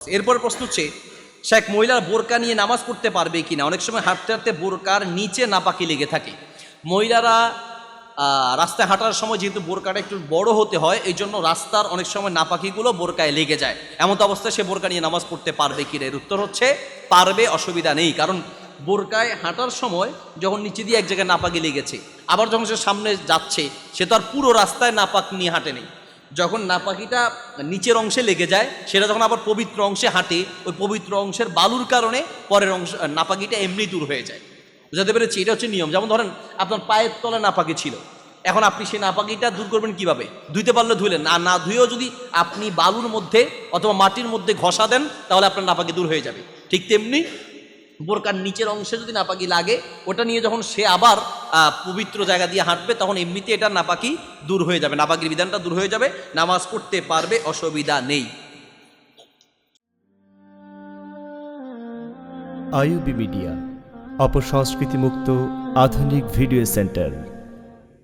এরপর প্রশ্ন হচ্ছে, শেখ মহিলার বোরকা নিয়ে নামাজ পড়তে পারবে কিনা? অনেক সময় হাঁটতে হাঁটতে বোরকার নিচে নাপাকি লেগে থাকে। মহিলারা রাস্তায় হাঁটার সময় যেহেতু বোরকাটা একটু বড় হতে হয়, এই জন্য রাস্তার অনেক সময় নাপাকিগুলো বোরকায় লেগে যায়। এমন তো অবস্থায় সে বোরকা নিয়ে নামাজ পড়তে পারবে কিনা? এর উত্তর হচ্ছে পারবে, অসুবিধা নেই। কারণ বোরকায় হাঁটার সময় যখন নিচে দিয়ে এক জায়গায় নাপাকি লেগেছে, আবার যখন সে সামনে যাচ্ছে, সে তো আর পুরো রাস্তায় নাপাক নিয়ে হাঁটে নেই। যখন নাপাকিটা নিচের অংশে লেগে যায়, সেটা যখন আবার পবিত্র অংশে হাঁটে, ওই পবিত্র অংশের বালুর কারণে পরের অংশ নাপাকিটা এমনি দূর হয়ে যায়। বুঝতে পেরেছি? এটা হচ্ছে নিয়ম। যেমন ধরেন আপনার পায়ের তলায় নাপাকি ছিল, এখন আপনি সেই নাপাকিটা দূর করবেন কিভাবে? ধুইতে পারলে ধুইলেন, আর না ধুয়েও যদি আপনি বালুর মধ্যে অথবা মাটির মধ্যে ঘষা দেন, তাহলে আপনার নাপাকি দূর হয়ে যাবে। ঠিক তেমনি বোরকার নিচের অংশে যদি নাপাকি লাগে, ওটা নিয়ে যখন সে আবার পবিত্র জায়গা দিয়ে হাঁটবে, তখন এমনিতে এটা নাপাকি দূর হয়ে যাবে, নাপাকির বিধানটা দূর হয়ে যাবে, নামাজ পড়তে পারবে, অসুবিধা নেই। আইইউবি মিডিয়া, অপসংস্কৃতি মুক্ত আধুনিক ভিডিও সেন্টার।